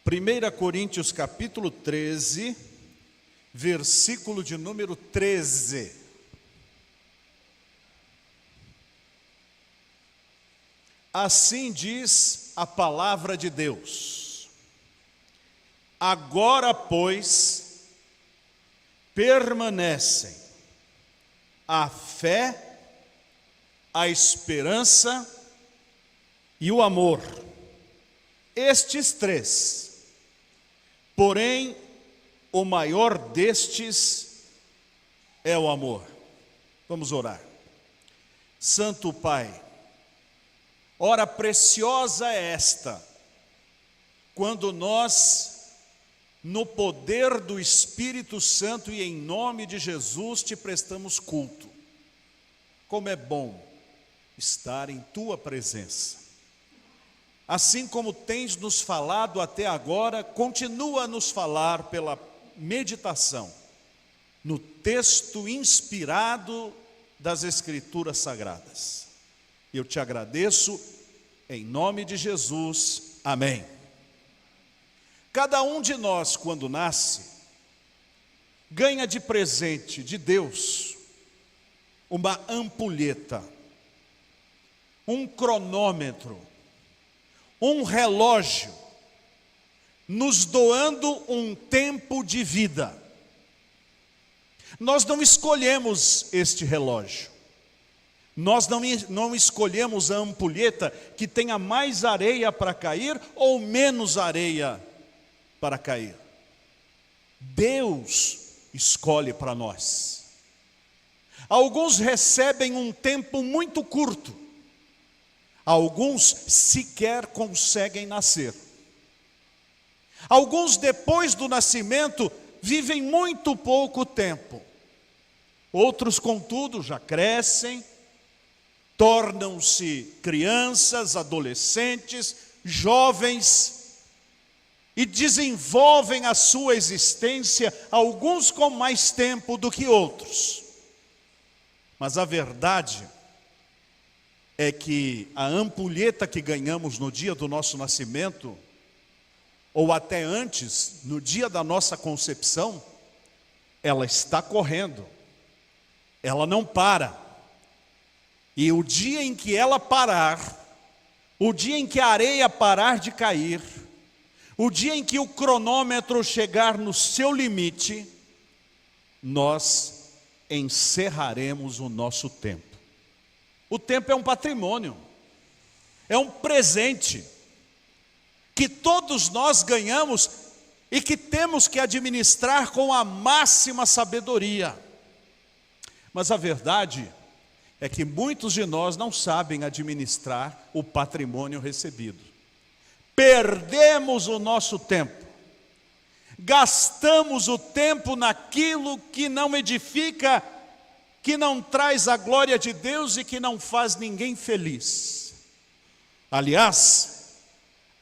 1 Coríntios capítulo 13, versículo de número 13. Assim diz a palavra de Deus: agora, pois, permanecem a fé, a esperança e o amor. Estes três. Porém, o maior destes é o amor. Vamos orar. Santo Pai, hora preciosa é esta, quando nós, no poder do Espírito Santo e em nome de Jesus, te prestamos culto. Como é bom estar em tua presença. Assim como tens nos falado até agora, continua a nos falar pela meditação no texto inspirado das Escrituras Sagradas. Eu te agradeço, em nome de Jesus, amém. Cada um de nós, quando nasce, ganha de presente de Deus uma ampulheta, um cronômetro, um relógio, nos doando um tempo de vida. Nós não escolhemos este relógio. Nós não escolhemos a ampulheta que tenha mais areia para cair ou menos areia para cair. Deus escolhe para nós. Alguns recebem um tempo muito curto. Alguns sequer conseguem nascer. Alguns, depois do nascimento, vivem muito pouco tempo. Outros, contudo, já crescem, tornam-se crianças, adolescentes, jovens, e desenvolvem a sua existência, alguns com mais tempo do que outros. Mas a verdade é que a ampulheta que ganhamos no dia do nosso nascimento, ou até antes, no dia da nossa concepção, ela está correndo, ela não para. E o dia em que ela parar, o dia em que a areia parar de cair, o dia em que o cronômetro chegar no seu limite, nós encerraremos o nosso tempo. O tempo é um patrimônio, é um presente que todos nós ganhamos e que temos que administrar com a máxima sabedoria. Mas a verdade é que muitos de nós não sabem administrar o patrimônio recebido. Perdemos o nosso tempo, gastamos o tempo naquilo que não edifica, que não traz a glória de Deus e que não faz ninguém feliz. Aliás,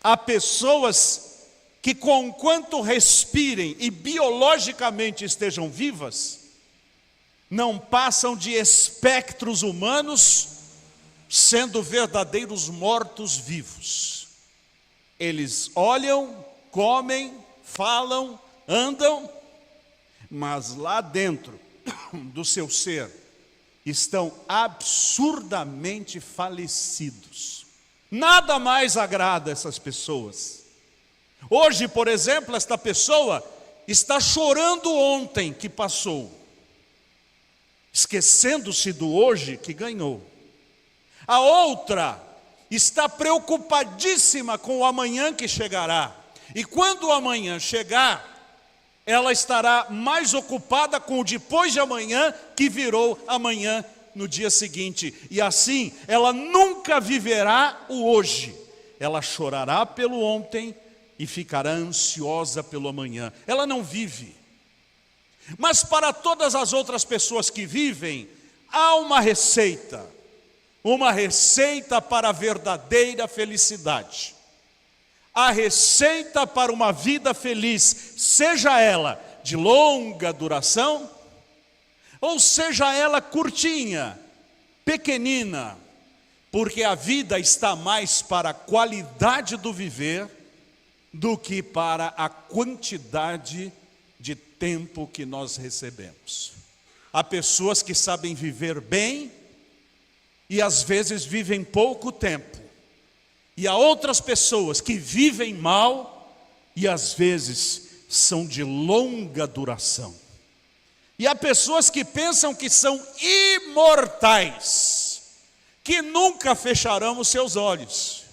há pessoas que, conquanto respirem e biologicamente estejam vivas, não passam de espectros humanos, sendo verdadeiros mortos-vivos. Eles olham, comem, falam, andam, mas lá dentro do seu ser estão absurdamente falecidos. Nada mais agrada essas pessoas. Hoje, por exemplo, esta pessoa está chorando ontem que passou, esquecendo-se do hoje que ganhou. A outra está preocupadíssima com o amanhã que chegará. E quando o amanhã chegar, ela estará mais ocupada com o depois de amanhã, que virou amanhã no dia seguinte. E assim, ela nunca viverá o hoje. Ela chorará pelo ontem e ficará ansiosa pelo amanhã. Ela não vive. Mas para todas as outras pessoas que vivem, há uma receita para a verdadeira felicidade. A receita para uma vida feliz, seja ela de longa duração, ou seja ela curtinha, pequenina, porque a vida está mais para a qualidade do viver do que para a quantidade de tempo que nós recebemos. Há pessoas que sabem viver bem e às vezes vivem pouco tempo. E há outras pessoas que vivem mal e às vezes são de longa duração. E há pessoas que pensam que são imortais, que nunca fecharão os seus olhos.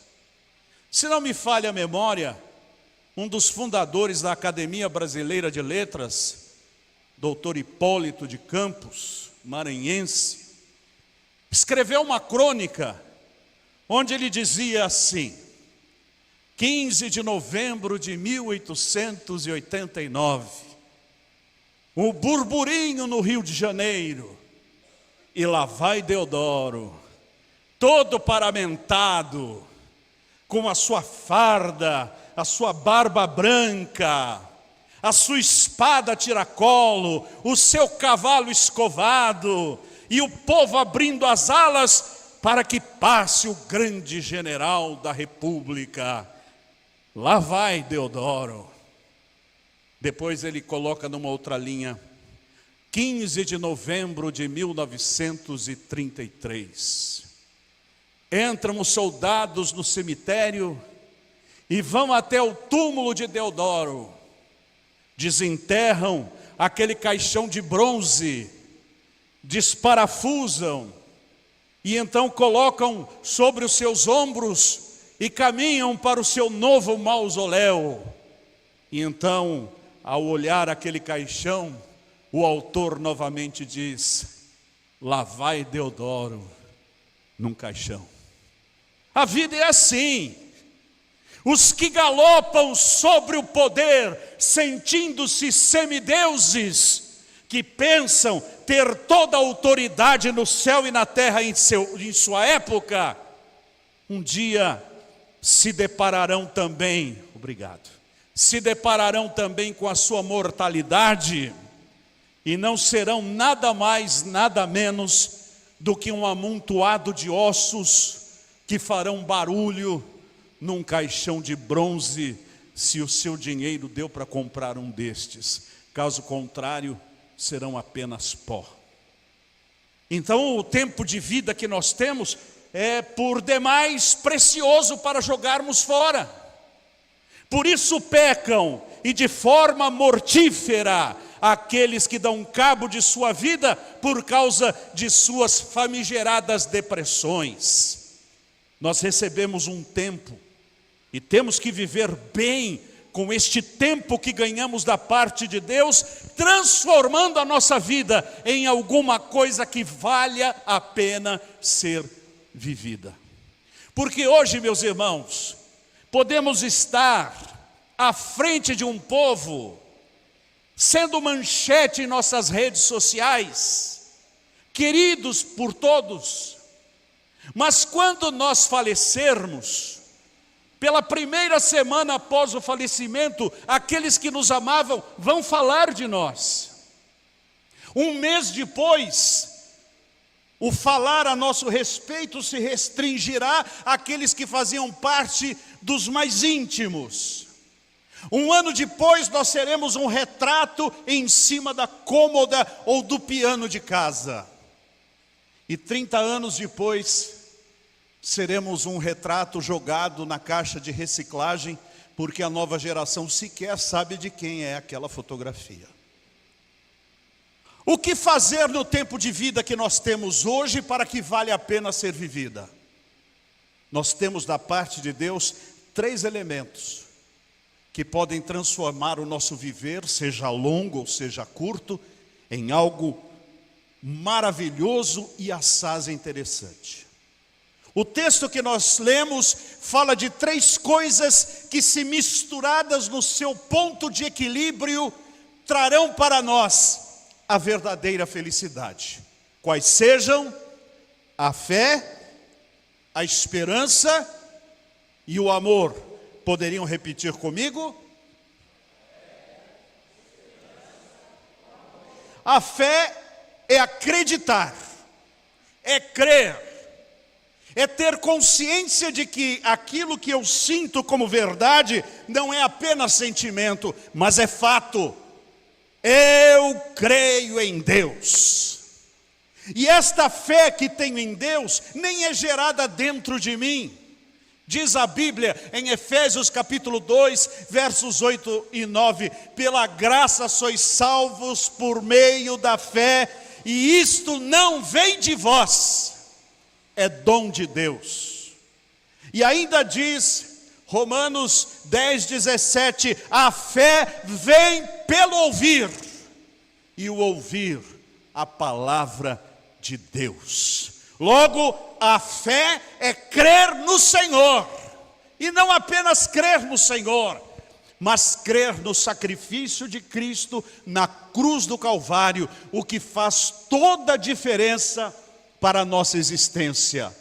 Se não me falha a memória, um dos fundadores da Academia Brasileira de Letras, Dr. Hipólito de Campos, maranhense, escreveu uma crônica onde ele dizia assim: 15 de novembro de 1889, o burburinho no Rio de Janeiro, e lá vai Deodoro, todo paramentado, com a sua farda, a sua barba branca, a sua espada a tiracolo, o seu cavalo escovado, e o povo abrindo as alas para que passe o grande general da República. Lá vai Deodoro. Depois ele coloca numa outra linha, 15 de novembro de 1933. Entram os soldados no cemitério e vão até o túmulo de Deodoro. Desenterram aquele caixão de bronze, desparafusam e então colocam sobre os seus ombros e caminham para o seu novo mausoléu. E então, ao olhar aquele caixão, o autor novamente diz: lá vai Deodoro num caixão. A vida é assim. Os que galopam sobre o poder, sentindo-se semideuses, que pensam ter toda a autoridade no céu e na terra em sua época, um dia se depararão também, se depararão também com a sua mortalidade, e não serão nada mais, nada menos do que um amontoado de ossos que farão barulho num caixão de bronze, se o seu dinheiro deu para comprar um destes. Caso contrário, serão apenas pó. Então o tempo de vida que nós temos é por demais precioso para jogarmos fora. Por isso pecam, e de forma mortífera, aqueles que dão cabo de sua vida por causa de suas famigeradas depressões. Nós recebemos um tempo e temos que viver bem com este tempo que ganhamos da parte de Deus, transformando a nossa vida em alguma coisa que valha a pena ser vivida. Porque hoje, meus irmãos, podemos estar à frente de um povo, sendo manchete em nossas redes sociais, queridos por todos, mas quando nós falecermos, pela primeira semana após o falecimento, aqueles que nos amavam vão falar de nós. Um mês depois, o falar a nosso respeito se restringirá àqueles que faziam parte dos mais íntimos. Um ano depois, nós seremos um retrato em cima da cômoda ou do piano de casa. E 30 anos depois, seremos um retrato jogado na caixa de reciclagem, porque a nova geração sequer sabe de quem é aquela fotografia. O que fazer no tempo de vida que nós temos hoje para que vale a pena ser vivida? Nós temos da parte de Deus 3 elementos que podem transformar o nosso viver, seja longo ou seja curto, em algo maravilhoso e assaz interessante. O texto que nós lemos fala de 3 coisas que, se misturadas no seu ponto de equilíbrio, trarão para nós a verdadeira felicidade. Quais sejam? A fé, a esperança e o amor. Poderiam repetir comigo? A fé é acreditar, é crer. É ter consciência de que aquilo que eu sinto como verdade não é apenas sentimento, mas é fato. Eu creio em Deus. E esta fé que tenho em Deus nem é gerada dentro de mim. Diz a Bíblia em Efésios capítulo 2, versos 8 e 9: pela graça sois salvos por meio da fé, e isto não vem de vós, é dom de Deus. E ainda diz Romanos 10, 17: a fé vem pelo ouvir, e o ouvir a palavra de Deus. Logo, a fé é crer no Senhor, e não apenas crer no Senhor, mas crer no sacrifício de Cristo na cruz do Calvário, o que faz toda a diferença para a nossa existência.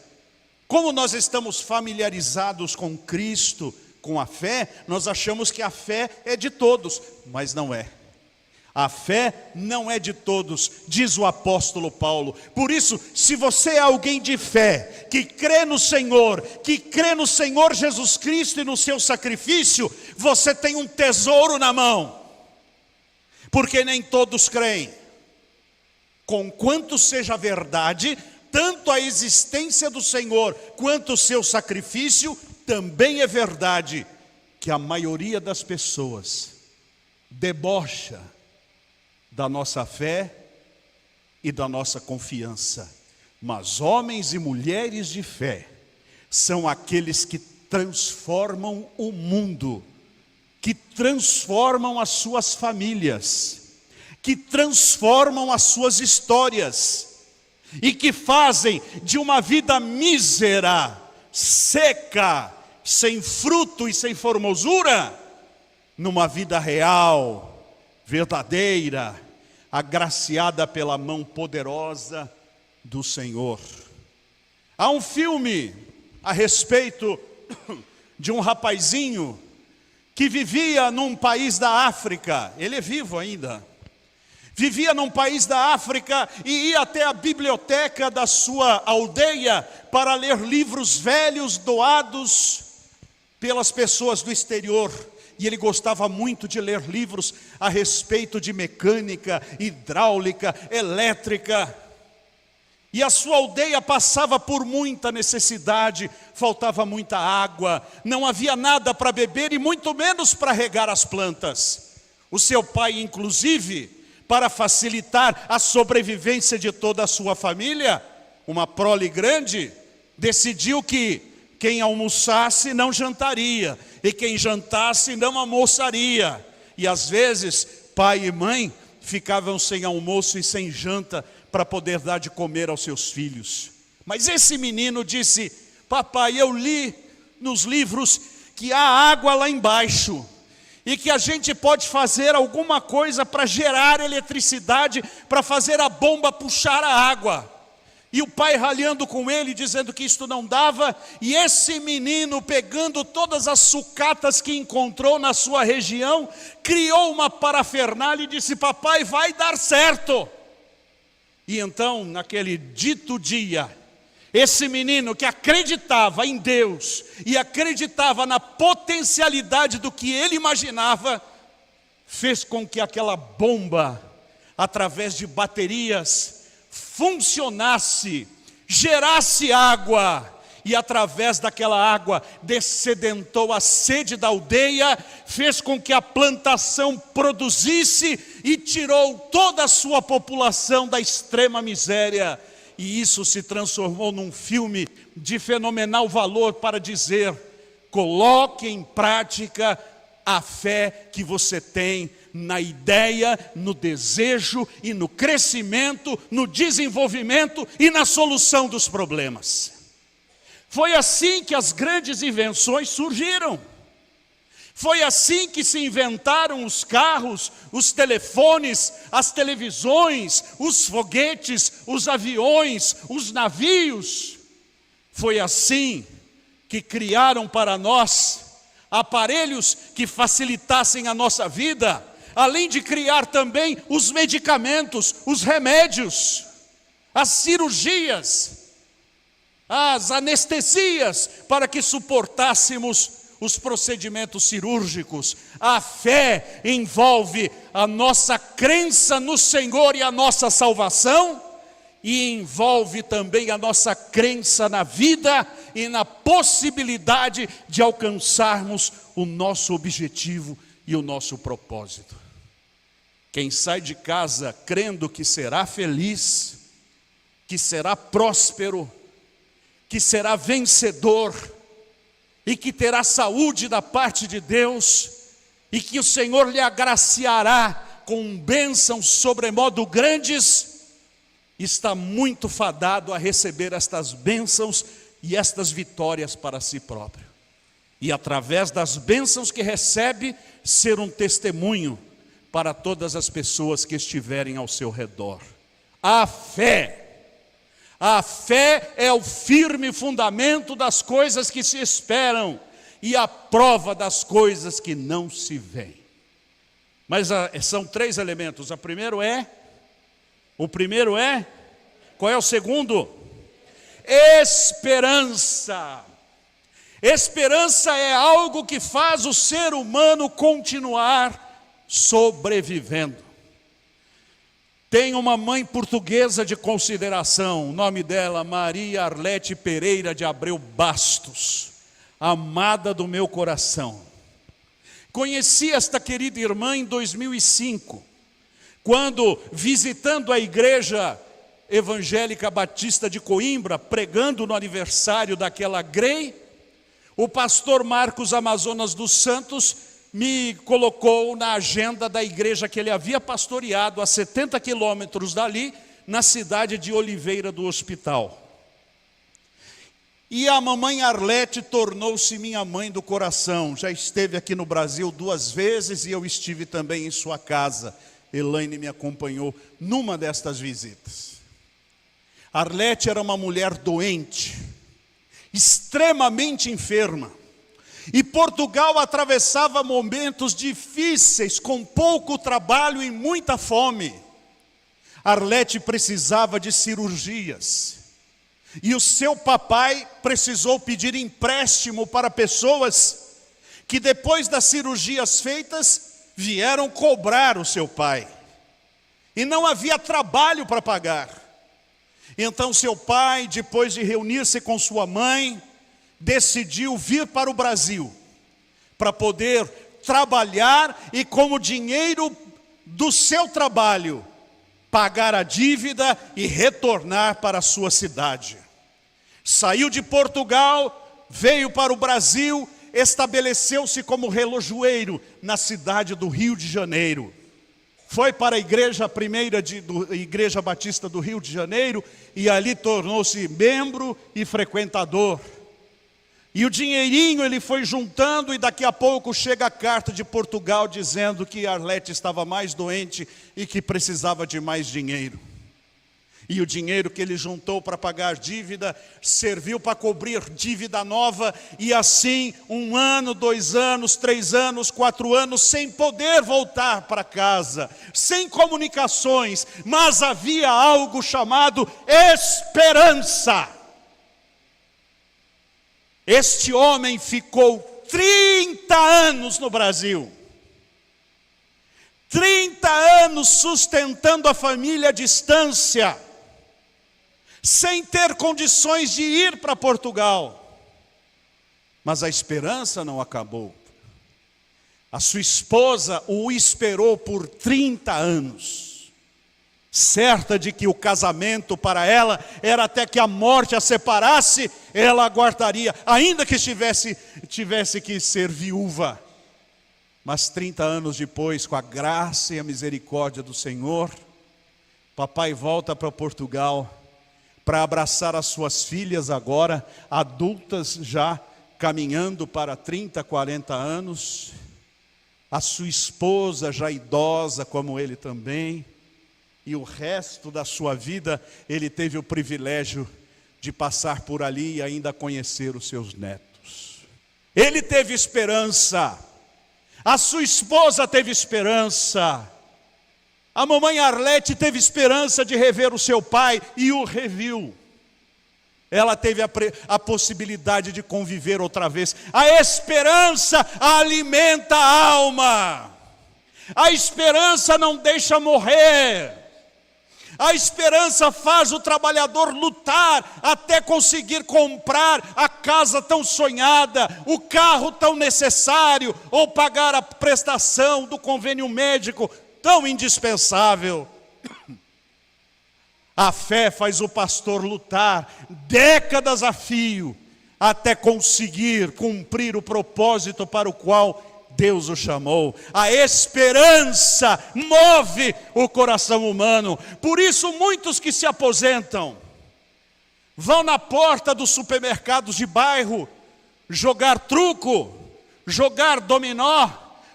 Como nós estamos familiarizados com Cristo, com a fé, nós achamos que a fé é de todos, mas não é. A fé não é de todos, diz o apóstolo Paulo. Por isso, se você é alguém de fé, que crê no Senhor Jesus Cristo e no seu sacrifício, você tem um tesouro na mão. Porque nem todos creem. Conquanto seja verdade, tanto a existência do Senhor quanto o seu sacrifício, também é verdade que a maioria das pessoas debocha da nossa fé e da nossa confiança. Mas homens e mulheres de fé são aqueles que transformam o mundo, que transformam as suas famílias, que transformam as suas histórias, e que fazem de uma vida mísera, seca, sem fruto e sem formosura, numa vida real, verdadeira, agraciada pela mão poderosa do Senhor. Há um filme a respeito de um rapazinho que vivia num país da África. Ele é vivo ainda. Vivia num país da África e ia até a biblioteca da sua aldeia para ler livros velhos doados pelas pessoas do exterior. E ele gostava muito de ler livros a respeito de mecânica, hidráulica, elétrica. E a sua aldeia passava por muita necessidade, faltava muita água, não havia nada para beber e muito menos para regar as plantas. O seu pai, inclusive, para facilitar a sobrevivência de toda a sua família, uma prole grande, decidiu que quem almoçasse não jantaria, e quem jantasse não almoçaria. E às vezes, pai e mãe ficavam sem almoço e sem janta para poder dar de comer aos seus filhos. Mas esse menino disse: papai, eu li nos livros que há água lá embaixo, e que a gente pode fazer alguma coisa para gerar eletricidade, para fazer a bomba puxar a água. E o pai ralhando com ele, dizendo que isto não dava, e esse menino, pegando todas as sucatas que encontrou na sua região, criou uma parafernália e disse: papai, vai dar certo. E então, naquele dito dia, esse menino que acreditava em Deus e acreditava na potencialidade do que ele imaginava, fez com que aquela bomba, através de baterias, funcionasse, gerasse água, e através daquela água dessedentou a sede da aldeia, fez com que a plantação produzisse e tirou toda a sua população da extrema miséria. E isso se transformou num filme de fenomenal valor para dizer: coloque em prática a fé que você tem na ideia, no desejo e no crescimento, no desenvolvimento e na solução dos problemas. Foi assim que as grandes invenções surgiram. Foi assim que se inventaram os carros, os telefones, as televisões, os foguetes, os aviões, os navios. Foi assim que criaram para nós aparelhos que facilitassem a nossa vida, além de criar também os medicamentos, os remédios, as cirurgias, as anestesias para que suportássemos os procedimentos cirúrgicos. A fé envolve a nossa crença no Senhor e a nossa salvação, e envolve também a nossa crença na vida e na possibilidade de alcançarmos o nosso objetivo e o nosso propósito. Quem sai de casa crendo que será feliz, que será próspero, que será vencedor e que terá saúde da parte de Deus e que o Senhor lhe agraciará com bênçãos sobremodo grandes, está muito fadado a receber estas bênçãos e estas vitórias para si próprio. E através das bênçãos que recebe, ser um testemunho para todas as pessoas que estiverem ao seu redor. A fé é o firme fundamento das coisas que se esperam e a prova das coisas que não se veem. Mas são 3 elementos. O primeiro é, qual é o segundo? Esperança. Esperança é algo que faz o ser humano continuar sobrevivendo. Tem uma mãe portuguesa de consideração, o nome dela, Maria Arlete Pereira de Abreu Bastos, amada do meu coração. Conheci esta querida irmã em 2005, quando, visitando a igreja evangélica batista de Coimbra, pregando no aniversário daquela GREI, o pastor Marcos Amazonas dos Santos me colocou na agenda da igreja que ele havia pastoreado a 70 quilômetros dali, na cidade de Oliveira do Hospital. E a mamãe Arlete tornou-se minha mãe do coração. Já esteve aqui no Brasil 2 vezes e eu estive também em sua casa. Elaine me acompanhou numa destas visitas. Arlete era uma mulher doente, extremamente enferma. E Portugal atravessava momentos difíceis, com pouco trabalho e muita fome. Arlete precisava de cirurgias. E o seu papai precisou pedir empréstimo para pessoas que depois das cirurgias feitas, vieram cobrar o seu pai. E não havia trabalho para pagar. Então seu pai, depois de reunir-se com sua mãe, decidiu vir para o Brasil, para poder trabalhar e com o dinheiro do seu trabalho, pagar a dívida e retornar para a sua cidade. Saiu de Portugal, veio para o Brasil, estabeleceu-se como relojoeiro na cidade do Rio de Janeiro. Foi para a igreja Igreja Batista do Rio de Janeiro e ali tornou-se membro e frequentador. E o dinheirinho ele foi juntando e daqui a pouco chega a carta de Portugal dizendo que Arlete estava mais doente e que precisava de mais dinheiro. E o dinheiro que ele juntou para pagar dívida serviu para cobrir dívida nova, e assim 1 ano, 2 anos, 3 anos, 4 anos, sem poder voltar para casa, sem comunicações, mas havia algo chamado esperança. Este homem ficou 30 anos no Brasil, 30 anos sustentando a família à distância, sem ter condições de ir para Portugal. Mas a esperança não acabou. A sua esposa o esperou por 30 anos. Certa de que o casamento para ela era até que a morte a separasse, ela aguardaria, ainda que tivesse que ser viúva. Mas 30 anos depois, com a graça e a misericórdia do Senhor, papai volta para Portugal para abraçar as suas filhas agora, adultas já caminhando para 30, 40 anos, a sua esposa já idosa como ele também, e o resto da sua vida ele teve o privilégio de passar por ali e ainda conhecer os seus netos. Ele teve esperança, a sua esposa teve esperança, a mamãe Arlete teve esperança de rever o seu pai e o reviu. ela teve a possibilidade de conviver outra vez. A esperança alimenta a alma. A esperança não deixa morrer. A esperança faz o trabalhador lutar até conseguir comprar a casa tão sonhada, o carro tão necessário, ou pagar a prestação do convênio médico tão indispensável. A fé faz o pastor lutar décadas a fio até conseguir cumprir o propósito para o qual Deus o chamou. A esperança move o coração humano. Por isso muitos que se aposentam vão na porta dos supermercados de bairro jogar truco, jogar dominó,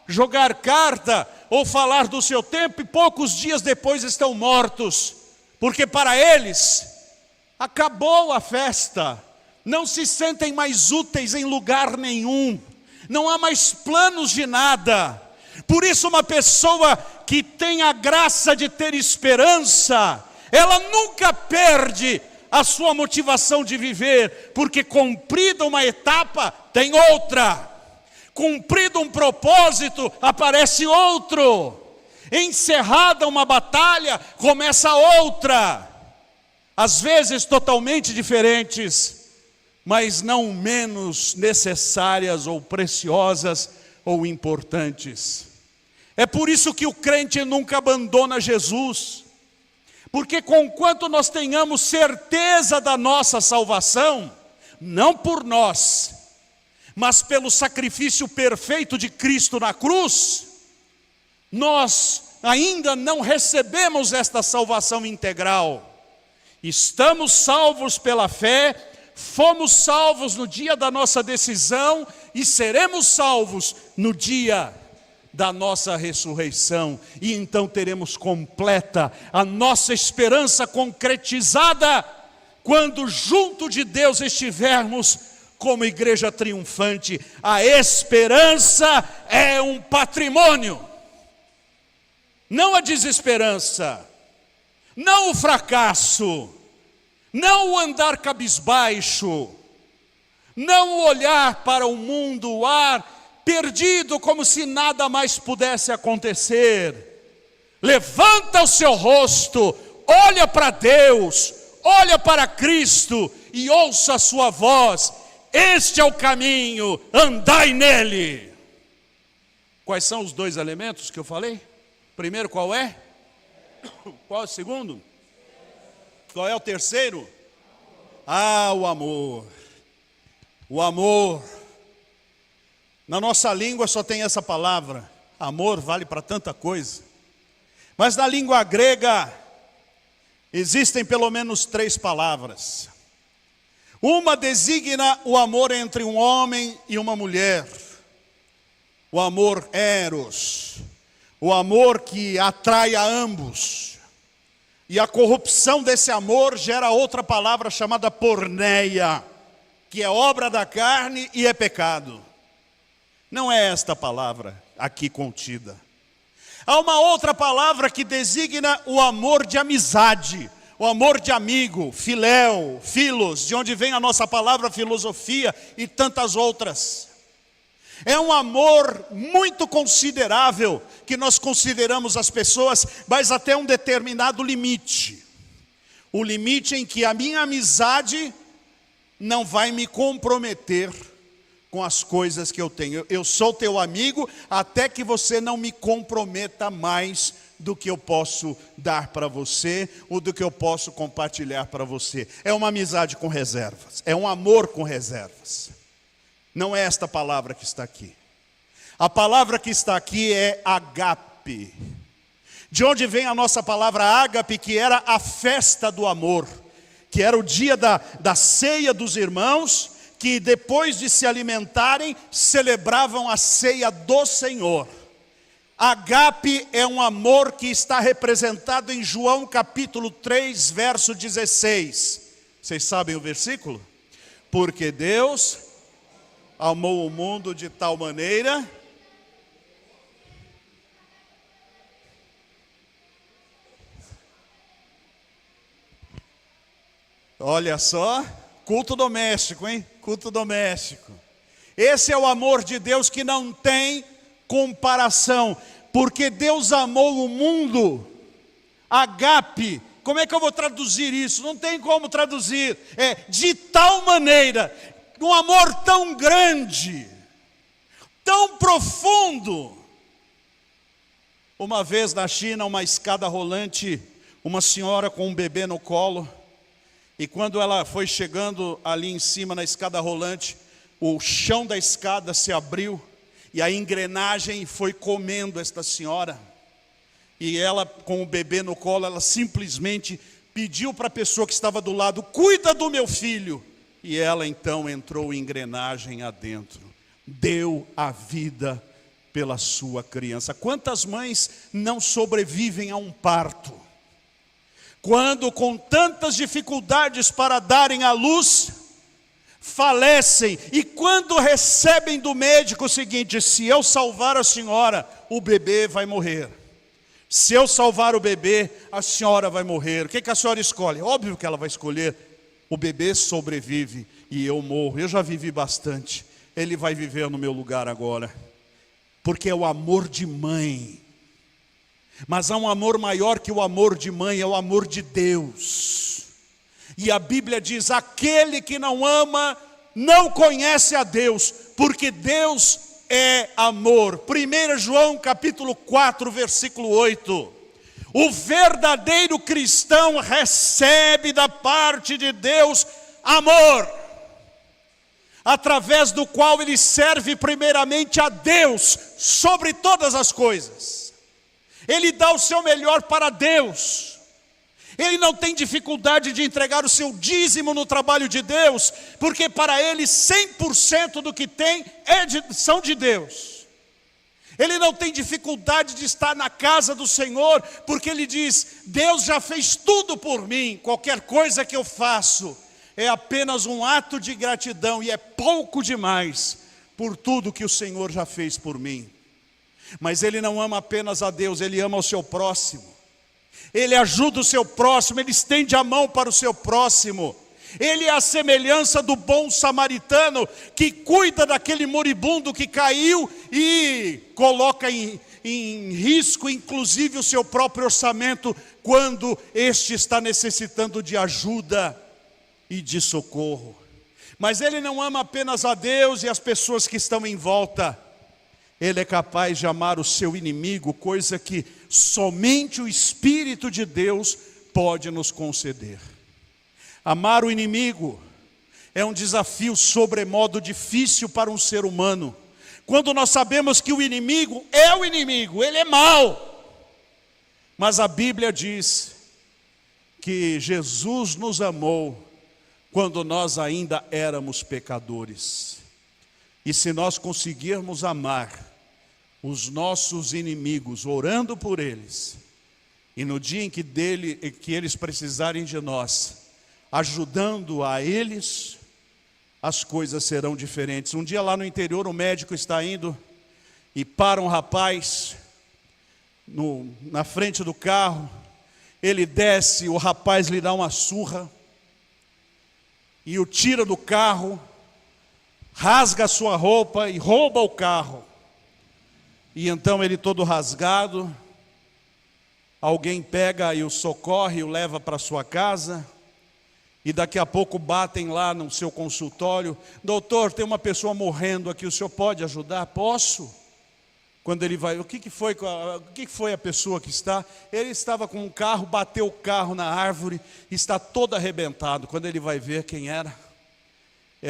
jogar carta ou falar do seu tempo, e poucos dias depois estão mortos, porque para eles acabou a festa, não se sentem mais úteis em lugar nenhum, não há mais planos de nada. Por isso uma pessoa que tem a graça de ter esperança, ela nunca perde a sua motivação de viver, porque cumprida uma etapa, tem outra. Cumprido um propósito, aparece outro. Encerrada uma batalha, começa outra. Às vezes totalmente diferentes, mas não menos necessárias ou preciosas ou importantes. É por isso que o crente nunca abandona Jesus. Porque conquanto nós tenhamos certeza da nossa salvação, não por nós, mas pelo sacrifício perfeito de Cristo na cruz, nós ainda não recebemos esta salvação integral. Estamos salvos pela fé, fomos salvos no dia da nossa decisão e seremos salvos no dia da nossa ressurreição. E então teremos completa a nossa esperança concretizada quando junto de Deus estivermos como igreja triunfante. A esperança é um patrimônio. Não a desesperança, não o fracasso, não o andar cabisbaixo, não o olhar para o mundo, o ar perdido como se nada mais pudesse acontecer. Levanta o seu rosto, olha para Deus, olha para Cristo e ouça a sua voz. Este é o caminho, andai nele. Quais são os dois elementos que eu falei? Primeiro, qual é? Qual é o segundo? Qual é o terceiro? Ah, o amor. O amor. Na nossa língua só tem essa palavra. Amor vale para tanta coisa. Mas na língua grega existem pelo menos 3 palavras. Uma designa o amor entre um homem e uma mulher. O amor eros. O amor que atrai a ambos. E a corrupção desse amor gera outra palavra chamada porneia, que é obra da carne e é pecado. Não é esta palavra aqui contida. Há uma outra palavra que designa o amor de amizade, o amor de amigo, filéu, filos, de onde vem a nossa palavra filosofia e tantas outras. É um amor muito considerável, que nós consideramos as pessoas, mas até um determinado limite. O limite em que a minha amizade não vai me comprometer com as coisas que eu tenho. Eu sou teu amigo até que você não me comprometa mais do que eu posso dar para você, ou do que eu posso compartilhar para você. É uma amizade com reservas, é um amor com reservas. Não é esta palavra que está aqui. A palavra que está aqui é ágape. De onde vem a nossa palavra ágape, que era a festa do amor, que era o dia da ceia dos irmãos, que depois de se alimentarem, celebravam a ceia do Senhor. Ágape é um amor que está representado em João capítulo 3, verso 16. Vocês sabem o versículo? Porque Deus amou o mundo de tal maneira. Olha só, Culto doméstico, hein? Culto doméstico. Esse é o amor de Deus que não tem comparação, porque Deus amou o mundo, agape. Como é que eu vou traduzir isso? Não tem como traduzir. É de tal maneira, um amor tão grande, tão profundo. Uma vez na China, uma escada rolante, uma senhora com um bebê no colo, e quando ela foi chegando ali em cima na escada rolante, o chão da escada se abriu, e a engrenagem foi comendo esta senhora. E ela, com o bebê no colo, ela simplesmente pediu para a pessoa que estava do lado: cuida do meu filho. E ela então entrou engrenagem adentro, deu a vida pela sua criança. Quantas mães não sobrevivem a um parto? Quando com tantas dificuldades para darem à luz, falecem, e quando recebem do médico o seguinte: se eu salvar a senhora, o bebê vai morrer. Se eu salvar o bebê, a senhora vai morrer. O que a senhora escolhe? Óbvio que ela vai escolher: o bebê sobrevive e eu morro. Eu já vivi bastante, ele vai viver no meu lugar agora. Porque é o amor de mãe. Mas há um amor maior que o amor de mãe, é o amor de Deus. E a Bíblia diz: aquele que não ama não conhece a Deus, porque Deus é amor. 1 João capítulo 4, versículo 8. O verdadeiro cristão recebe da parte de Deus amor, através do qual ele serve primeiramente a Deus sobre todas as coisas. Ele dá o seu melhor para Deus. Ele não tem dificuldade de entregar o seu dízimo no trabalho de Deus, porque para ele 100% do que tem são de Deus. Ele não tem dificuldade de estar na casa do Senhor, porque ele diz: Deus já fez tudo por mim, qualquer coisa que eu faço é apenas um ato de gratidão, e é pouco demais por tudo que o Senhor já fez por mim. Mas ele não ama apenas a Deus, ele ama o seu próximo. Ele ajuda o seu próximo, ele estende a mão para o seu próximo. Ele é a semelhança do bom samaritano, que cuida daquele moribundo que caiu e coloca em risco, inclusive, o seu próprio orçamento, quando este está necessitando de ajuda e de socorro. Mas ele não ama apenas a Deus e as pessoas que estão em volta. Ele é capaz de amar o seu inimigo, coisa que somente o Espírito de Deus pode nos conceder. Amar o inimigo é um desafio sobremodo difícil para um ser humano, quando nós sabemos que o inimigo é o inimigo, ele é mau. Mas a Bíblia diz que Jesus nos amou quando nós ainda éramos pecadores. E se nós conseguirmos amar os nossos inimigos, orando por eles, e no dia em que eles precisarem de nós, ajudando a eles, as coisas serão diferentes. Um dia lá no interior, o médico está indo e para um rapaz na frente do carro. Ele desce, o rapaz lhe dá uma surra e o tira do carro, rasga a sua roupa e rouba o carro. E então ele, todo rasgado, alguém pega e o socorre e o leva para sua casa. E daqui a pouco batem lá no seu consultório: doutor, tem uma pessoa morrendo aqui, o senhor pode ajudar? Posso. Quando ele vai, o que foi a pessoa que está? Ele estava com um carro, bateu o carro na árvore, está todo arrebentado. Quando ele vai ver quem era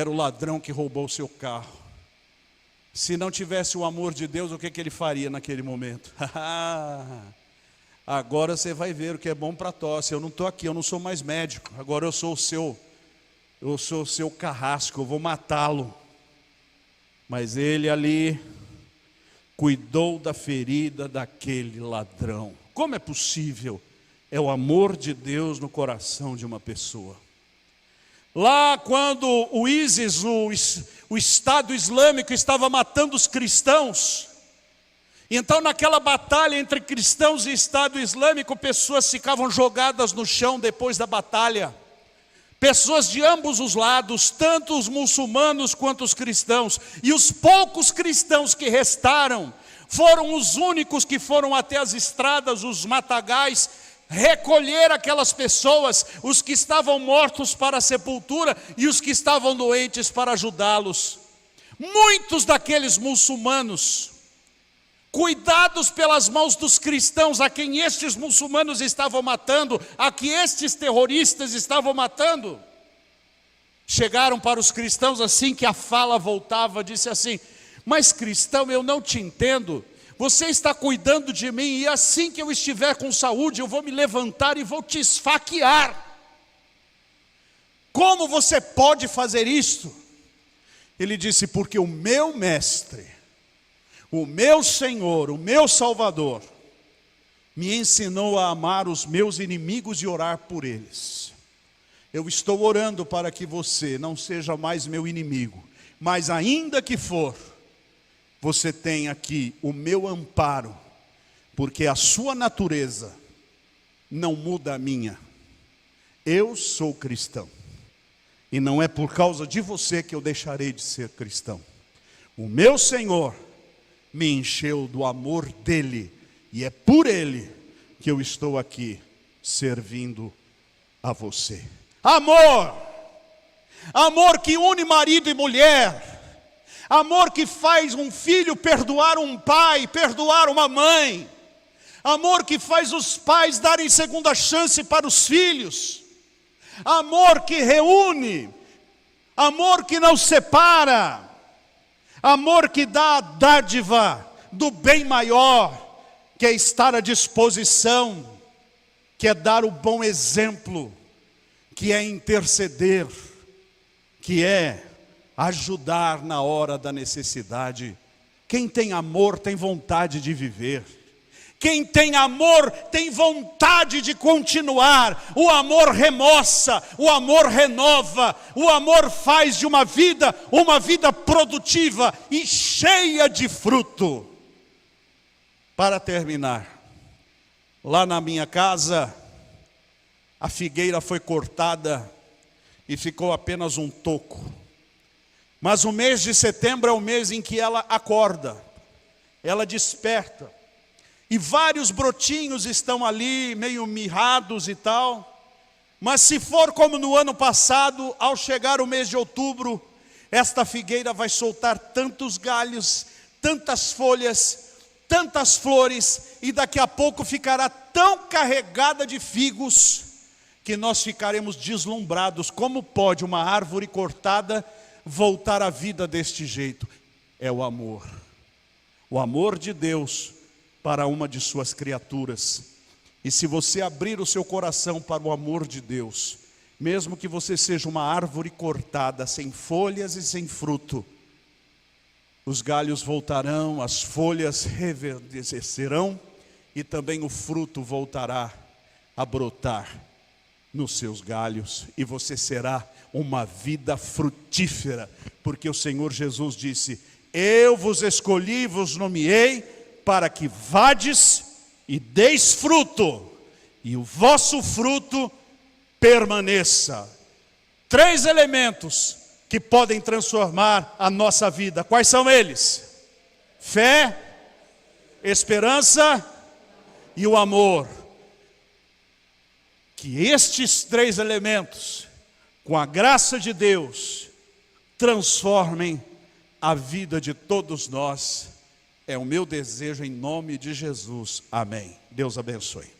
o ladrão que roubou o seu carro. Se não tivesse o amor de Deus, o que ele faria naquele momento? Agora você vai ver o que é bom para tosse. Eu não estou aqui, eu não sou mais médico. Agora eu sou o seu carrasco, eu vou matá-lo. Mas ele ali cuidou da ferida daquele ladrão. Como é possível? É o amor de Deus no coração de uma pessoa. Lá quando o ISIS, o Estado Islâmico, estava matando os cristãos, então naquela batalha entre cristãos e Estado Islâmico, pessoas ficavam jogadas no chão depois da batalha, Pessoas de ambos os lados, tanto os muçulmanos quanto os cristãos. E os poucos cristãos que restaram foram os únicos que foram até as estradas, os matagais, recolher aquelas pessoas, os que estavam mortos para a sepultura e os que estavam doentes para ajudá-los. Muitos daqueles muçulmanos, cuidados pelas mãos dos cristãos, a quem estes muçulmanos estavam matando, a que estes terroristas estavam matando, chegaram para os cristãos assim que a fala voltava, disse assim: mas cristão, eu não te entendo, você está cuidando de mim, e assim que eu estiver com saúde, eu vou me levantar e vou te esfaquear. Como você pode fazer isto? Ele disse: porque o meu mestre, o meu Senhor, o meu Salvador, me ensinou a amar os meus inimigos e orar por eles. Eu estou orando para que você não seja mais meu inimigo, mas ainda que for, você tem aqui o meu amparo, porque a sua natureza não muda a minha. Eu sou cristão, e não é por causa de você que eu deixarei de ser cristão. O meu Senhor me encheu do amor dele, e é por ele que eu estou aqui servindo a você. Amor, amor que une marido e mulher, amor que faz um filho perdoar um pai, perdoar uma mãe, amor que faz os pais darem segunda chance para os filhos, amor que reúne, amor que não separa, amor que dá a dádiva do bem maior, que é estar à disposição, que é dar o bom exemplo, que é interceder, que é ajudar na hora da necessidade. Quem tem amor tem vontade de viver. Quem tem amor tem vontade de continuar. O amor remoça, o amor renova, o amor faz de uma vida produtiva e cheia de fruto. Para terminar, lá na minha casa, a figueira foi cortada e ficou apenas um toco. Mas o mês de setembro é o mês em que ela acorda, ela desperta. E vários brotinhos estão ali, meio mirrados e tal. Mas se for como no ano passado, ao chegar o mês de outubro, esta figueira vai soltar tantos galhos, tantas folhas, tantas flores, e daqui a pouco ficará tão carregada de figos, que nós ficaremos deslumbrados. Como pode uma árvore cortada voltar à vida deste jeito? É o amor de Deus para uma de suas criaturas. E se você abrir o seu coração para o amor de Deus, mesmo que você seja uma árvore cortada, sem folhas e sem fruto, os galhos voltarão, as folhas reverdecerão, e também o fruto voltará a brotar nos seus galhos, e você será uma vida frutífera, porque o Senhor Jesus disse: eu vos escolhi e vos nomeei para que vades e deis fruto, e o vosso fruto permaneça. 3 elementos que podem transformar a nossa vida. Quais são eles? Fé, esperança e o amor. Que estes 3 elementos, com a graça de Deus, transformem a vida de todos nós. É o meu desejo em nome de Jesus. Amém. Deus abençoe.